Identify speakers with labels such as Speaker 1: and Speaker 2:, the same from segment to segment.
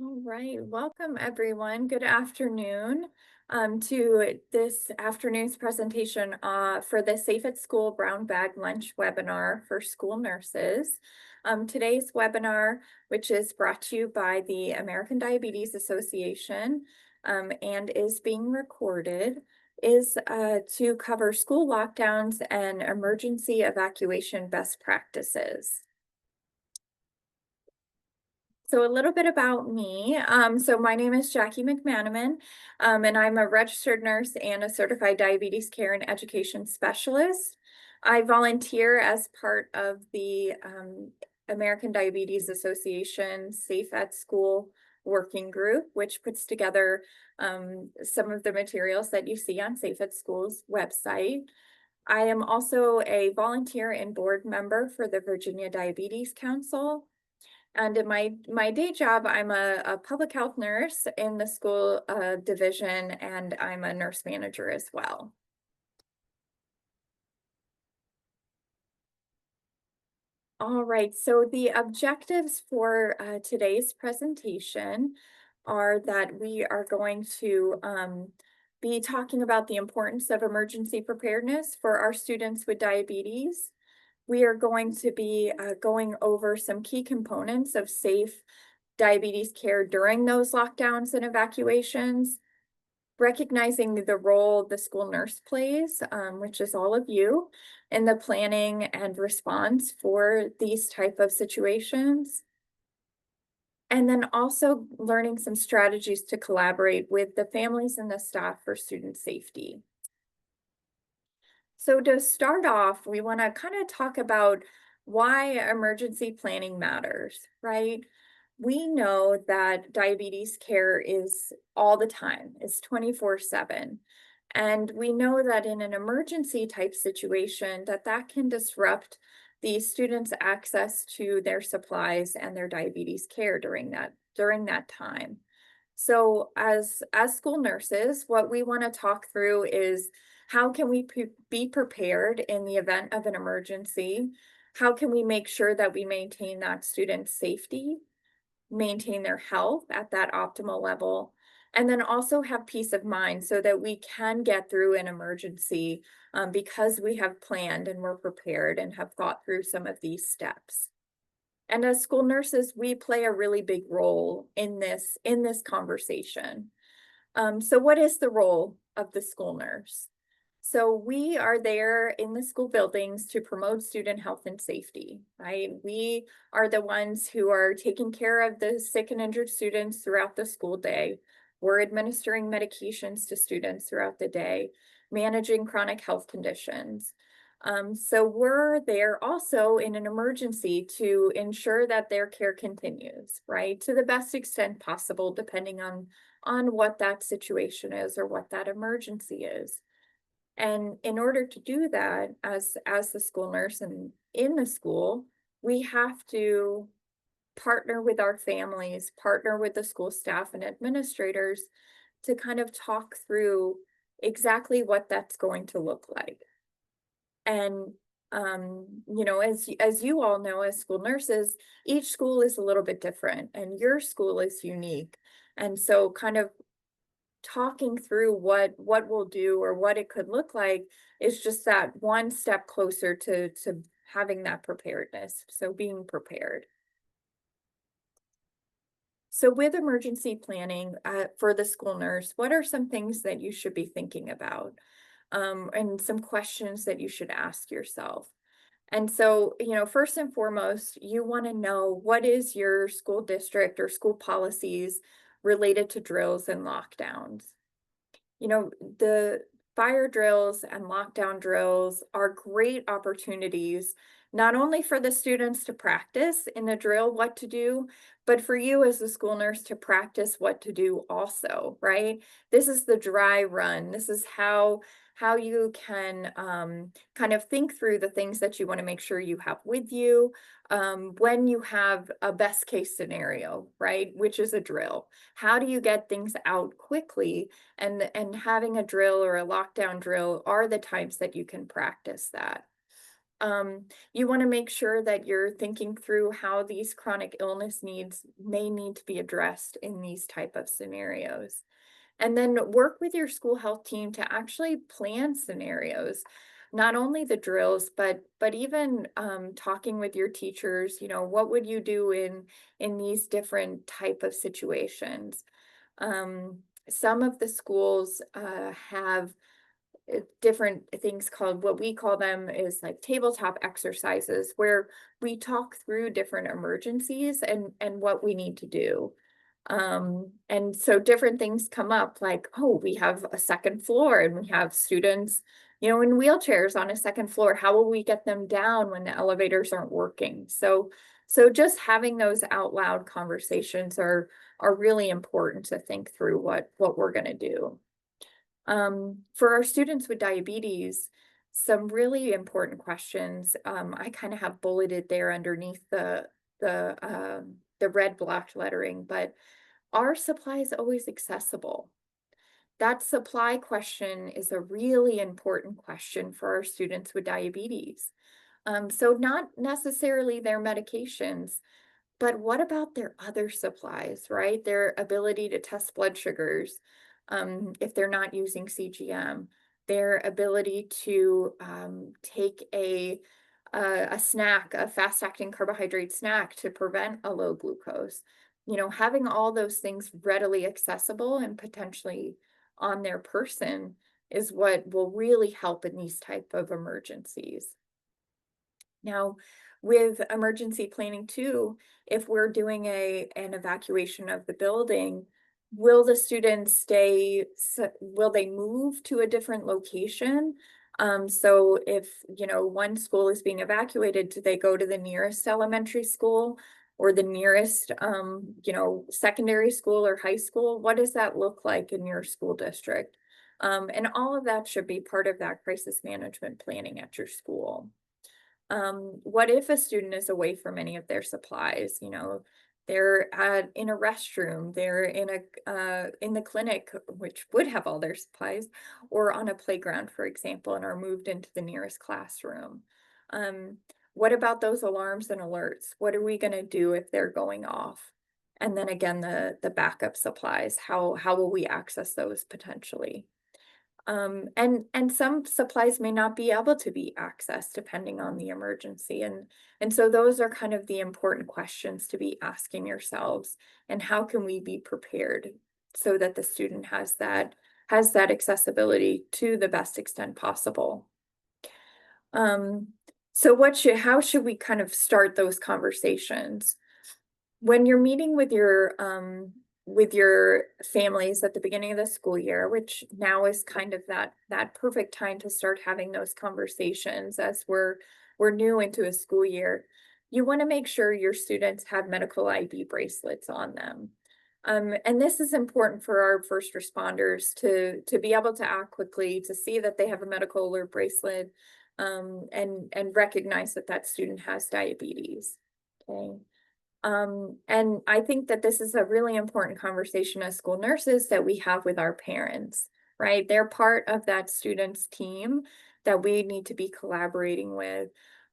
Speaker 1: All right, welcome everyone. Good afternoon to this afternoon's presentation for the Safe at School Brown Bag Lunch webinar for school nurses. Today's webinar, which is brought to you by the American Diabetes Association and is being recorded, is to cover school lockdowns and emergency evacuation best practices. So a little bit about me. So my name is Jackie McManemin, and I'm a registered nurse and a certified diabetes care and education specialist. I volunteer as part of the American Diabetes Association Safe at School working group, which puts together some of the materials that you see on Safe at School's website. I am also a volunteer and board member for the Virginia Diabetes Council. And in my day job, I'm a public health nurse in the school division, and I'm a nurse manager as well. All right, so the objectives for today's presentation are that we are going to be talking about the importance of emergency preparedness for our students with diabetes. We are going to be going over some key components of safe diabetes care during those lockdowns and evacuations, recognizing the role the school nurse plays, which is all of you, in the planning and response for these type of situations. And then also learning some strategies to collaborate with the families and the staff for student safety. So to start off, we want to kind of talk about why emergency planning matters, right? We know that diabetes care is all the time, it's 24/7. And we know that in an emergency type situation that can disrupt the students' access to their supplies and their diabetes care during that time. So as school nurses, what we want to talk through is how can we be prepared in the event of an emergency? How can we make sure that we maintain that student's safety, maintain their health at that optimal level, and then also have peace of mind so that we can get through an emergency because we have planned and we're prepared and have thought through some of these steps. And as school nurses, we play a really big role in this conversation. So what is the role of the school nurse? So we are there in the school buildings to promote student health and safety, right? We are the ones who are taking care of the sick and injured students throughout the school day. We're administering medications to students throughout the day, managing chronic health conditions. So we're there also in an emergency to ensure that their care continues, right? To the best extent possible, depending on what that situation is or what that emergency is. And in order to do that, as the school nurse and in the school, we have to partner with our families, partner with the school staff and administrators to kind of talk through exactly what that's going to look like. And as you all know, as school nurses, each school is a little bit different, and your school is unique. And so, kind of talking through what we'll do or what it could look like is just that one step closer to having that preparedness. So being prepared. So with emergency planning for the school nurse, what are some things that you should be thinking about? And some questions that you should ask yourself. And so, first and foremost, you want to know what is your school district or school policies related to drills and lockdowns. The fire drills and lockdown drills are great opportunities, not only for the students to practice in the drill what to do, but for you as a school nurse to practice what to do also, right? This is the dry run. This is how you can kind of think through the things that you want to make sure you have with you when you have a best case scenario, right? Which is a drill. How do you get things out quickly? And having a drill or a lockdown drill are the times that you can practice that. You want to make sure that you're thinking through how these chronic illness needs may need to be addressed in these type of scenarios. And then work with your school health team to actually plan scenarios, not only the drills, but even talking with your teachers. What would you do in these different type of situations? Some of the schools have different things called, what we call them is like tabletop exercises, where we talk through different emergencies and what we need to do. And so different things come up, like, oh, we have a second floor and we have students, in wheelchairs on a second floor. How will we get them down when the elevators aren't working? So just having those out loud conversations are really important to think through what we're going to do. For our students with diabetes, some really important questions, I kind of have bulleted there underneath the red block lettering, but are supplies always accessible? That supply question is a really important question for our students with diabetes. So not necessarily their medications, but what about their other supplies, right? Their ability to test blood sugars, if they're not using CGM, their ability to take a snack, a fast-acting carbohydrate snack to prevent a low glucose. Having all those things readily accessible and potentially on their person is what will really help in these type of emergencies. Now, with emergency planning too, if we're doing an evacuation of the building, will the students will they move to a different location? So if, one school is being evacuated, do they go to the nearest elementary school or the nearest, secondary school or high school? What does that look like in your school district? And all of that should be part of that crisis management planning at your school. What if a student is away from any of their supplies? They're in a restroom, they're in the clinic, which would have all their supplies, or on a playground, for example, and are moved into the nearest classroom. Um, what about those alarms and alerts? What are we going to do if they're going off? And then again, the backup supplies. How will we access those potentially? And some supplies may not be able to be accessed depending on the emergency. And so those are kind of the important questions to be asking yourselves. And how can we be prepared so that the student has that accessibility to the best extent possible? So how should we kind of start those conversations? When you're meeting with your families at the beginning of the school year, which now is kind of that perfect time to start having those conversations as we're new into a school year, you want to make sure your students have medical ID bracelets on them. And this is important for our first responders to be able to act quickly, to see that they have a medical alert bracelet, and recognize that that student has diabetes. Okay. And I think that this is a really important conversation as school nurses that we have with our parents, right? They're part of that student's team that we need to be collaborating with.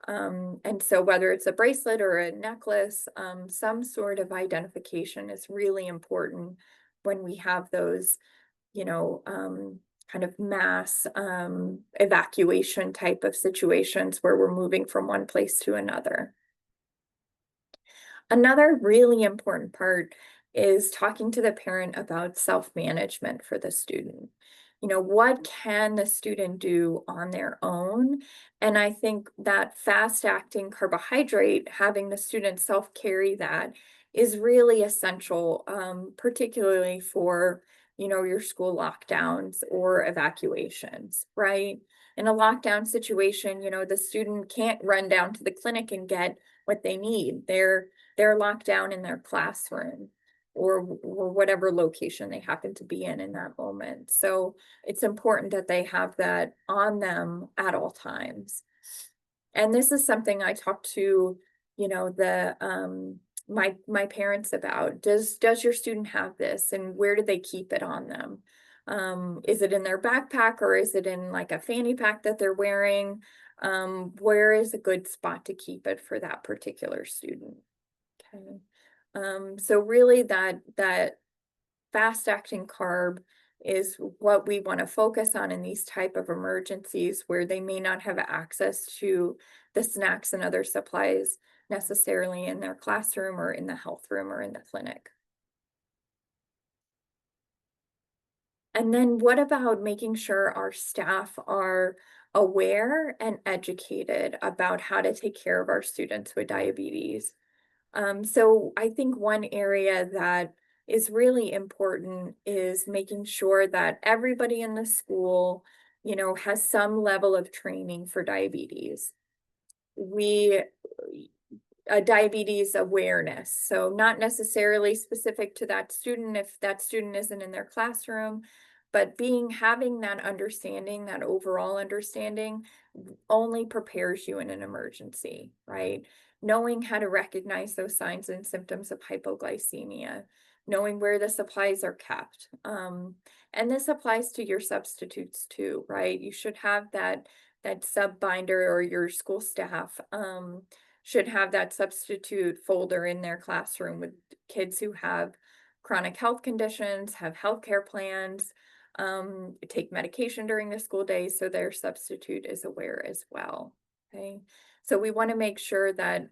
Speaker 1: And so whether it's a bracelet or a necklace, some sort of identification is really important when we have those, kind of mass evacuation type of situations where we're moving from one place to another. Another really important part is talking to the parent about self-management for the student. What can the student do on their own? And I think that fast-acting carbohydrate, having the student self-carry that is really essential, particularly for, your school lockdowns or evacuations, right? In a lockdown situation, the student can't run down to the clinic and get what they need. They're locked down in their classroom or whatever location they happen to be in that moment. So it's important that they have that on them at all times. And this is something I talk to, the my parents about. Does your student have this, and where do they keep it on them? Is it in their backpack, or is it in like a fanny pack that they're wearing? Where is a good spot to keep it for that particular student? Okay. So really that fast acting carb is what we want to focus on in these type of emergencies where they may not have access to the snacks and other supplies necessarily in their classroom or in the health room or in the clinic. And then what about making sure our staff are aware and educated about how to take care of our students with diabetes? So I think one area that is really important is making sure that everybody in the school, has some level of training for diabetes. We diabetes awareness. So not necessarily specific to that student if that student isn't in their classroom, but having that understanding, that overall understanding only prepares you in an emergency, right? Knowing how to recognize those signs and symptoms of hypoglycemia, knowing where the supplies are kept. And this applies to your substitutes too, right? You should have that sub binder, or your school staff should have that substitute folder in their classroom with kids who have chronic health conditions, have healthcare plans, take medication during the school day, so their substitute is aware as well. Okay. So we want to make sure that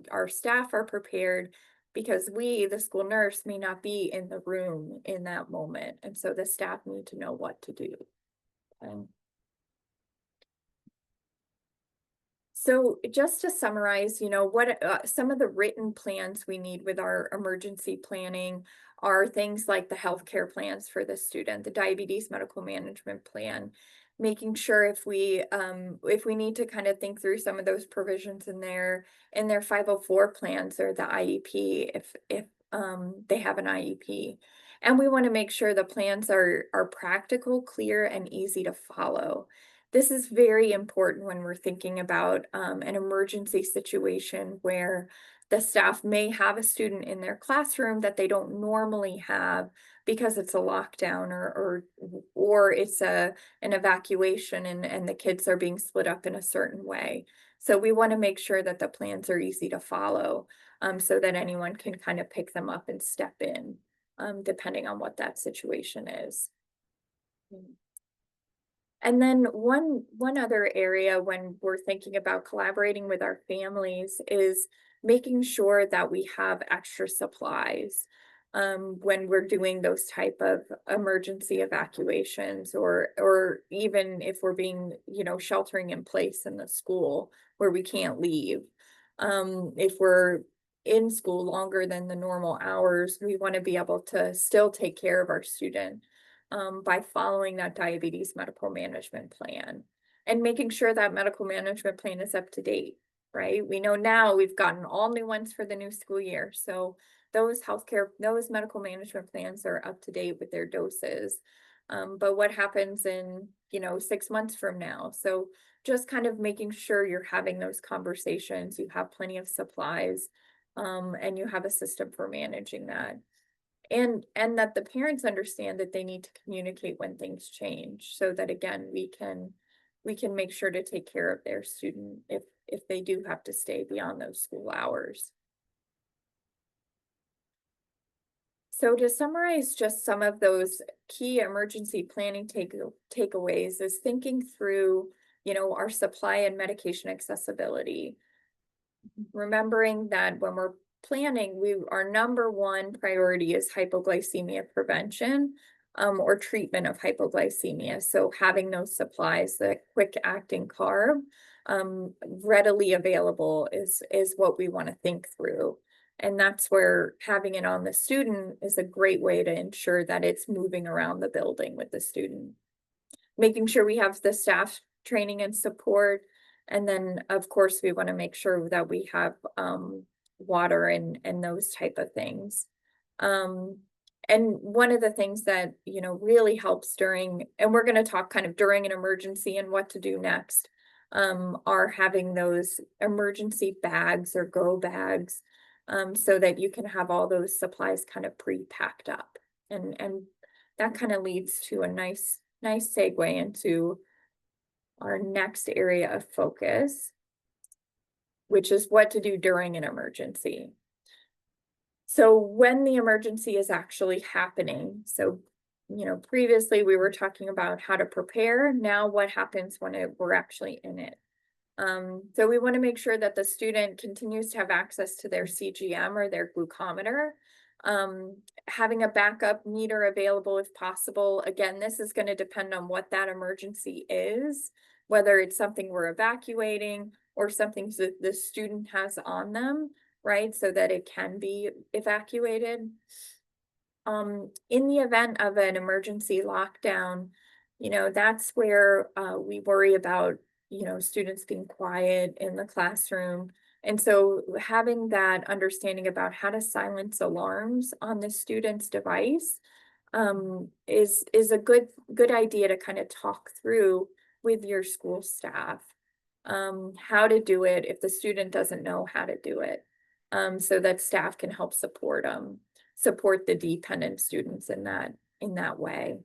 Speaker 1: our staff are prepared because we, the school nurse, may not be in the room in that moment. And so the staff need to know what to do. Okay. So just to summarize, what some of the written plans we need with our emergency planning are things like the healthcare plans for the student, the diabetes medical management plan, making sure if we need to kind of think through some of those provisions in their 504 plans or the IEP if they have an IEP. And we want to make sure the plans are practical, clear, and easy to follow. This is very important when we're thinking about an emergency situation where the staff may have a student in their classroom that they don't normally have because it's a lockdown or it's an evacuation and the kids are being split up in a certain way. So we want to make sure that the plans are easy to follow so that anyone can kind of pick them up and step in depending on what that situation is. Mm. And then one other area when we're thinking about collaborating with our families is making sure that we have extra supplies when we're doing those type of emergency evacuations or even if we're being, sheltering in place in the school where we can't leave. If we're in school longer than the normal hours, we want to be able to still take care of our student by following that diabetes medical management plan and making sure that medical management plan is up to date, right? We know now we've gotten all new ones for the new school year. So those medical management plans are up to date with their doses. But what happens in, 6 months from now? So just kind of making sure you're having those conversations, you have plenty of supplies, and you have a system for managing that. And that the parents understand that they need to communicate when things change so that again we can make sure to take care of their student if they do have to stay beyond those school hours. So to summarize just some of those key emergency planning takeaways is thinking through, our supply and medication accessibility, remembering that when we're planning, our number one priority is hypoglycemia prevention or treatment of hypoglycemia. So having those supplies, the quick acting carb, readily available is what we want to think through. And that's where having it on the student is a great way to ensure that it's moving around the building with the student, making sure we have the staff training and support. And then, of course, we want to make sure that we have water and those type of things. Um, and one of the things that, really helps and we're going to talk kind of during an emergency and what to do next, are having those emergency bags or go bags so that you can have all those supplies kind of pre-packed up. And that kind of leads to a nice segue into our next area of focus, which is what to do during an emergency. So when the emergency is actually happening, so previously we were talking about how to prepare. Now what happens when we're actually in it? So we want to make sure that the student continues to have access to their CGM or their glucometer. Um, Having a backup meter available if possible. Again, this is going to depend on what that emergency is, whether it's something we're evacuating or something that the student has on them, right? So that it can be evacuated. In the event of an emergency lockdown, that's where we worry about, students being quiet in the classroom. And so having that understanding about how to silence alarms on the student's device is a good idea to kind of talk through with your school staff, how to do it if the student doesn't know how to do it, so that staff can help support the dependent students in that way.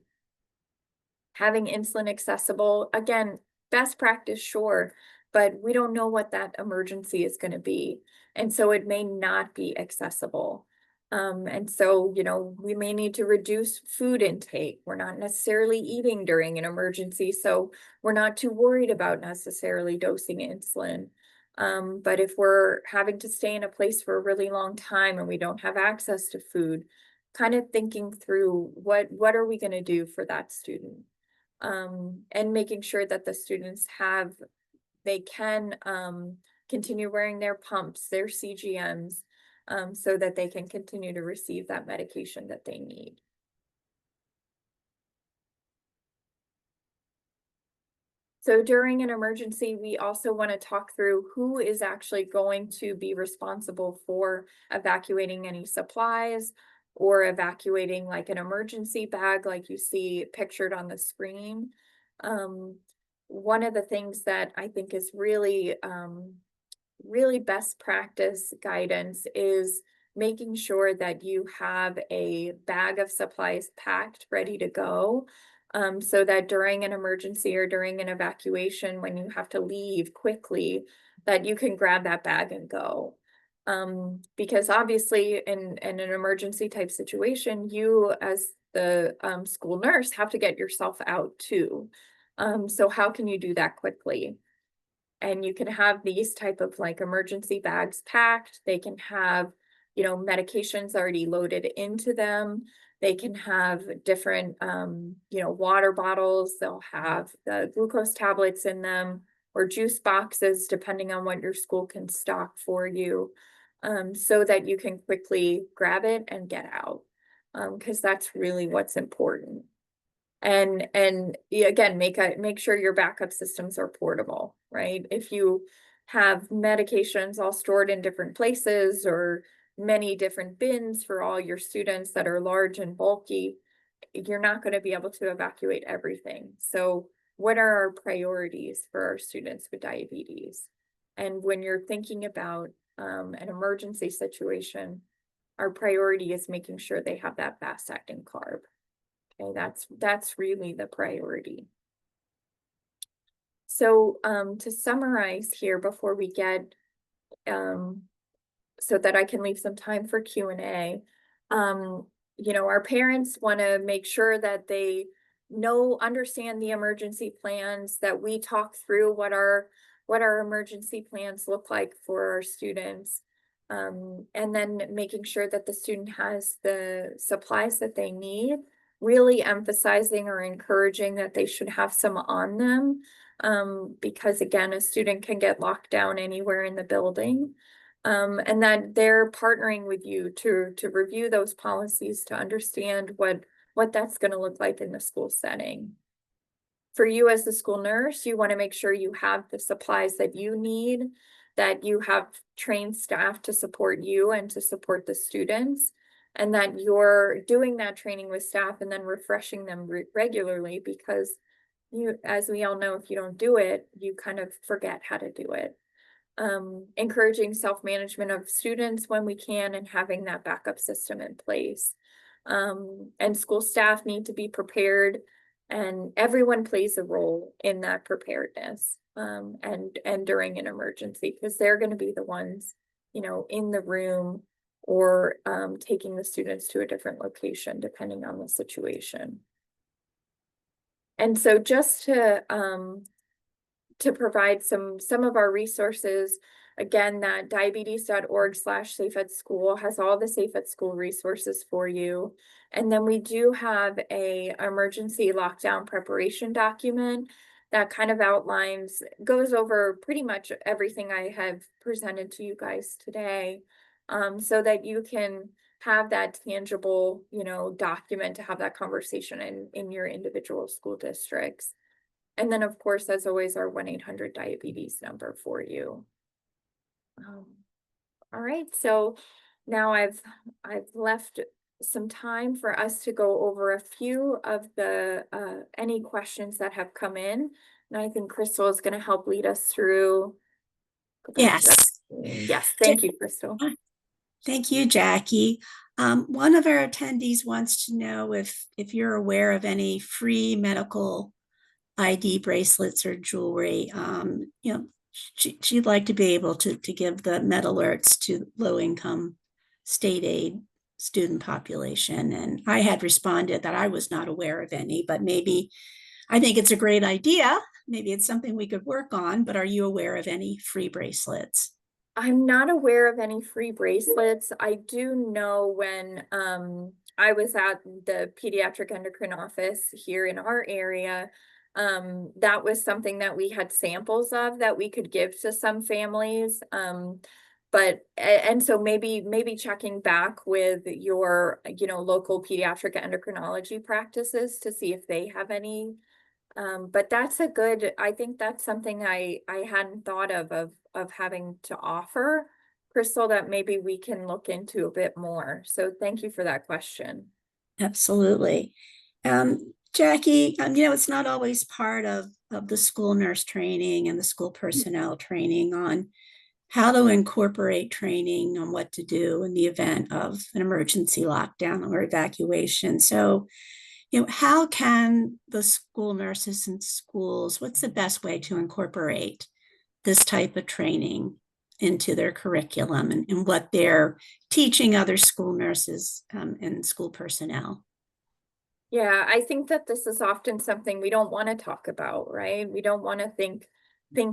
Speaker 1: Having insulin accessible, again, best practice, sure, but we don't know what that emergency is going to be. And so it may not be accessible. And so, we may need to reduce food intake. We're not necessarily eating during an emergency, so we're not too worried about necessarily dosing insulin. But if we're having to stay in a place for a really long time and we don't have access to food, kind of thinking through what are we going to do for that student? And making sure that the students they can continue wearing their pumps, their CGMs, so that they can continue to receive that medication that they need. So during an emergency, we also want to talk through who is actually going to be responsible for evacuating any supplies or evacuating like an emergency bag, like you see pictured on the screen. One of the things that I think is really best practice guidance is making sure that you have a bag of supplies packed, ready to go, so that during an emergency or during an evacuation, when you have to leave quickly, that you can grab that bag and go. Because obviously in an emergency type situation, you as the school nurse have to get yourself out too. So how can you do that quickly? And you can have these type of like emergency bags packed. They can have, medications already loaded into them. They can have different, water bottles. They'll have the glucose tablets in them or juice boxes, depending on what your school can stock for you, so that you can quickly grab it and get out, because that's really what's important. And again, make sure your backup systems are portable, right? If you have medications all stored in different places or many different bins for all your students that are large and bulky, you're not going to be able to evacuate everything. So what are our priorities for our students with diabetes? And when you're thinking about an emergency situation, our priority is making sure they have that fast acting carb. Okay, that's really the priority. So to summarize here before we get so that I can leave some time for Q&A, our parents want to make sure that they understand the emergency plans, that we talk through what our emergency plans look like for our students, and then making sure that the student has the supplies that they need, really emphasizing or encouraging that they should have some on them, because again, a student can get locked down anywhere in the building. And that they're partnering with you to review those policies to understand what that's going to look like in the school setting. For you as the school nurse, you want to make sure you have the supplies that you need, that you have trained staff to support you and to support the students, and that you're doing that training with staff and then refreshing them regularly, because as we all know, if you don't do it, you kind of forget how to do it. Encouraging self-management of students when we can and having that backup system in place. And school staff need to be prepared And everyone plays a role in that preparedness, and during an emergency, because they're going to be the ones, in the room, or taking the students to a different location, depending on the situation. And so just to provide some of our resources, again, that diabetes.org/SafeAtSchool has all the Safe at School resources for you. And then we do have a emergency lockdown preparation document that kind of goes over pretty much everything I have presented to you guys today, so that you can have that tangible, document to have that conversation in your individual school districts. And then, of course, as always, our 1-800-diabetes number for you. All right, so now I've left some time for us to go over a few of the any questions that have come in, and I think Crystal is going to help lead us through. Go back to that.
Speaker 2: Yes.
Speaker 1: Yes, thank you, Crystal.
Speaker 2: Thank you, Jackie. One of our attendees wants to know if you're aware of any free medical ID bracelets or jewelry. She'd like to be able to give the med alerts to low income state aid student population. And I had responded that I was not aware of any, but maybe I think it's a great idea. Maybe it's something we could work on, but are you aware of any free bracelets?
Speaker 1: I'm not aware of any free bracelets. I do know when I was at the pediatric endocrine office here in our area, that was something that we had samples of that we could give to some families. And so maybe checking back with your, local pediatric endocrinology practices to see if they have any. But I think that's something I hadn't thought of having to offer, Crystal, that maybe we can look into a bit more. So thank you for that question.
Speaker 2: Absolutely. Jackie, it's not always part of the school nurse training and the school personnel training on how to incorporate training on what to do in the event of an emergency lockdown or evacuation. So, how can the school nurses in schools, what's the best way to incorporate this type of training into their curriculum and what they're teaching other school nurses and school personnel?
Speaker 1: Yeah, I think that this is often something we don't want to talk about, right? We don't want to think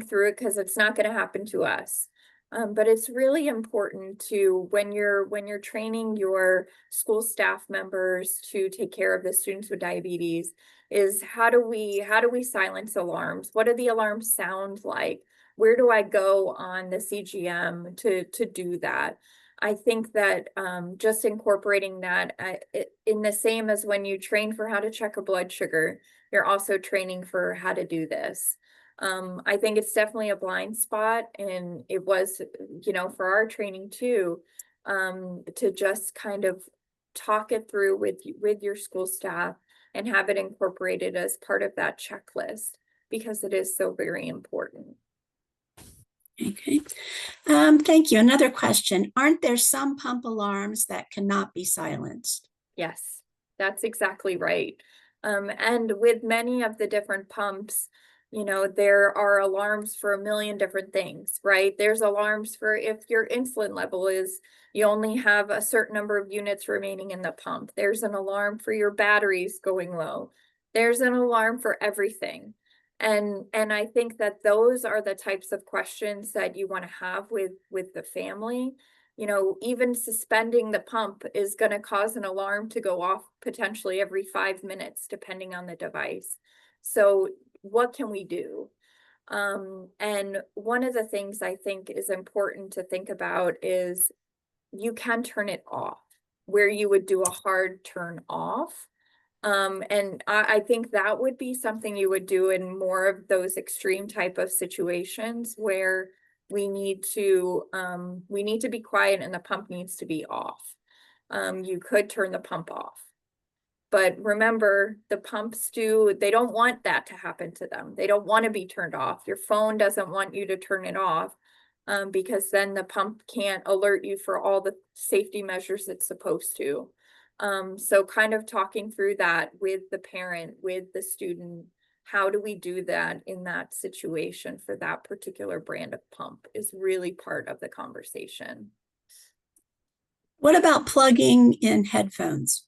Speaker 1: through it because it's not going to happen to us. But it's really important to when you're training your school staff members to take care of the students with diabetes, is how do we silence alarms? What do the alarms sound like? Where do I go on the CGM to do that? I think that just incorporating that in the same as when you train for how to check a blood sugar, you're also training for how to do this. I think it's definitely a blind spot, and it was, for our training too, to just kind of talk it through with your school staff and have it incorporated as part of that checklist, because it is so very important.
Speaker 2: Okay. Thank you. Another question. Aren't there some pump alarms that cannot be silenced?
Speaker 1: Yes, that's exactly right. And with many of the different pumps, there are alarms for a million different things, right? There's alarms for if your insulin level is, you only have a certain number of units remaining in the pump. There's an alarm for your batteries going low. There's an alarm for everything. And I think that those are the types of questions that you want to have with the family. Even suspending the pump is going to cause an alarm to go off potentially every 5 minutes, depending on the device. So what can we do? And one of the things I think is important to think about is you can turn it off, where you would do a hard turn off. And I think that would be something you would do in more of those extreme type of situations where we need to be quiet and the pump needs to be off. You could turn the pump off. But remember, the pumps they don't want that to happen to them. They don't want to be turned off. Your phone doesn't want you to turn it off, because then the pump can't alert you for all the safety measures it's supposed to. So kind of talking through that with the parent, with the student, how do we do that in that situation for that particular brand of pump is really part of the conversation.
Speaker 2: What about plugging in headphones?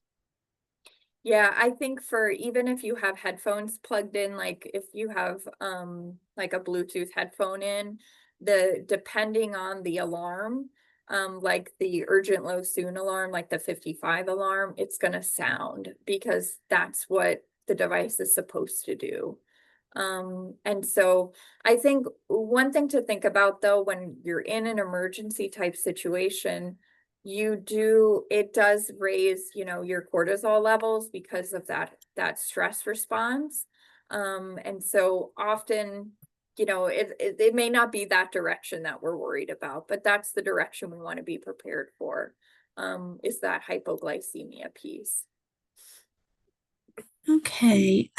Speaker 1: Yeah, I think for even if you have headphones plugged in, like if you have like a Bluetooth headphone in, the depending on the alarm, like the urgent low soon alarm, like the 55 alarm, it's gonna sound because that's what the device is supposed to do. And so I think one thing to think about though, when you're in an emergency type situation, it does raise, your cortisol levels because of that stress response. And so often, it may not be that direction that we're worried about, but that's the direction we want to be prepared for, is that hypoglycemia piece.
Speaker 2: Okay.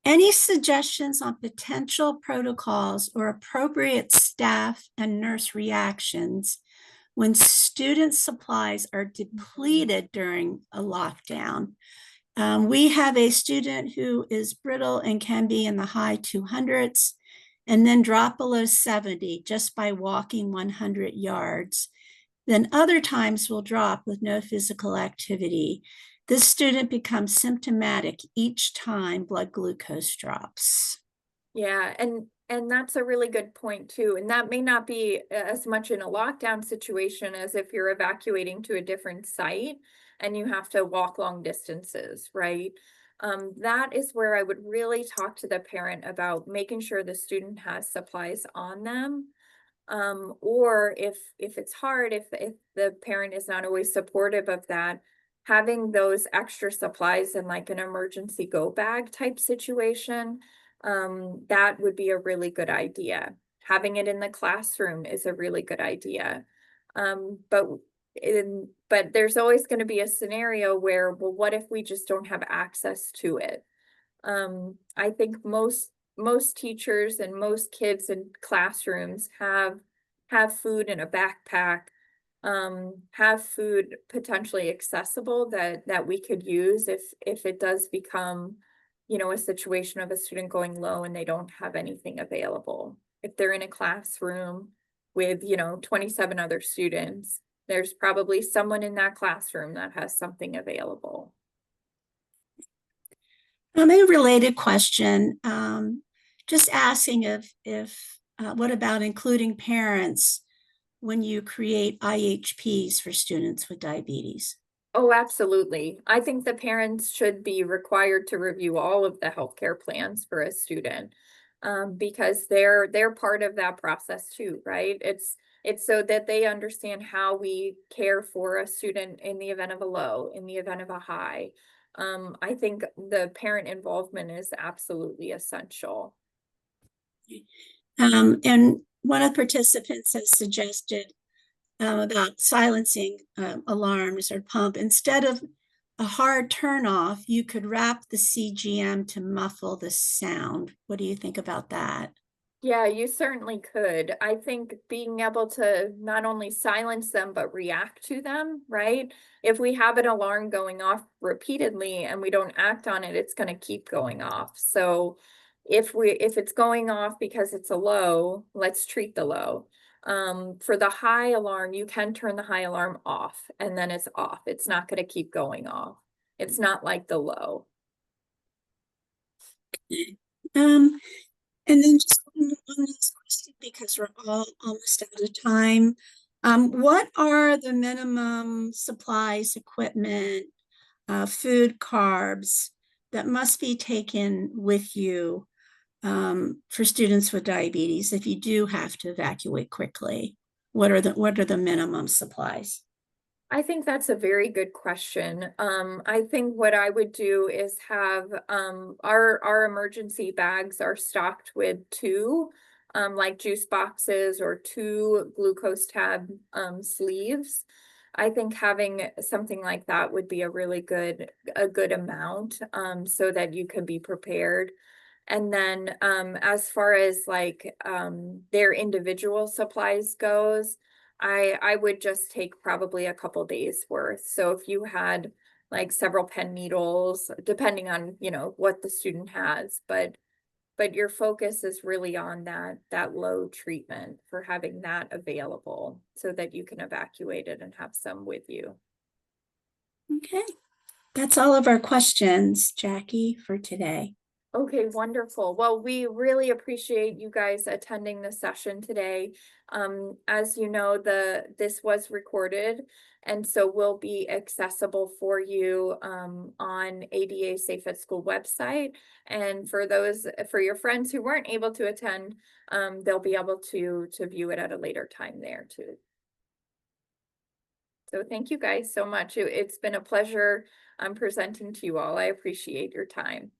Speaker 2: Any suggestions on potential protocols or appropriate staff and nurse reactions when student supplies are
Speaker 1: Mhm.
Speaker 2: depleted during a lockdown? We have a student who is brittle and can be in the high 200s and then drop below 70 just by walking 100 yards. Then other times will drop with no physical activity. This student becomes symptomatic each time blood glucose drops.
Speaker 1: Yeah, and that's a really good point too. And that may not be as much in a lockdown situation as if you're evacuating to a different site and you have to walk long distances, right? That is where I would really talk to the parent about making sure the student has supplies on them, or if it's hard, if the parent is not always supportive of that, having those extra supplies in like an emergency go bag type situation, that would be a really good idea. Having it in the classroom is a really good idea. But there's always going to be a scenario where, well, what if we just don't have access to it? I think most teachers and most kids in classrooms have food in a backpack, have food potentially accessible that we could use if it does become, a situation of a student going low and they don't have anything available. If they're in a classroom with, 27 other students, there's probably someone in that classroom that has something available.
Speaker 2: A related question, just asking if what about including parents when you create IHPs for students with diabetes?
Speaker 1: Oh, absolutely. I think the parents should be required to review all of the healthcare plans for a student, because they're part of that process too, right? It's so that they understand how we care for a student in the event of a low, in the event of a high. I think the parent involvement is absolutely essential.
Speaker 2: And one of the participants has suggested about silencing alarms or pump. Instead of a hard turn off, you could wrap the CGM to muffle the sound. What do you think about that?
Speaker 1: Yeah, you certainly could. I think being able to not only silence them, but react to them, right? If we have an alarm going off repeatedly and we don't act on it, it's going to keep going off. So if it's going off because it's a low, let's treat the low. For the high alarm, you can turn the high alarm off and then it's off. It's not going to keep going off. It's not like the low.
Speaker 2: Um, and then just one last question because we're all almost out of time. What are the minimum supplies, equipment, food, carbs that must be taken with you for students with diabetes if you do have to evacuate quickly? What are the minimum supplies?
Speaker 1: I think that's a very good question. I think what I would do is have our emergency bags are stocked with two like juice boxes or two glucose tab sleeves. I think having something like that would be a good amount, so that you can be prepared. And then as far as like their individual supplies goes, I would just take probably a couple days worth. So if you had like several pen needles, depending on, you know, what the student has, but your focus is really on that low treatment for having that available so that you can evacuate it and have some with you.
Speaker 2: Okay, that's all of our questions, Jackie, for today.
Speaker 1: Okay, wonderful. Well, we really appreciate you guys attending the session today. As you know, this was recorded, and so will be accessible for you on ADA Safe at School website. And for your friends who weren't able to attend, they'll be able to view it at a later time there too. So thank you guys so much. It's been a pleasure presenting to you all. I appreciate your time.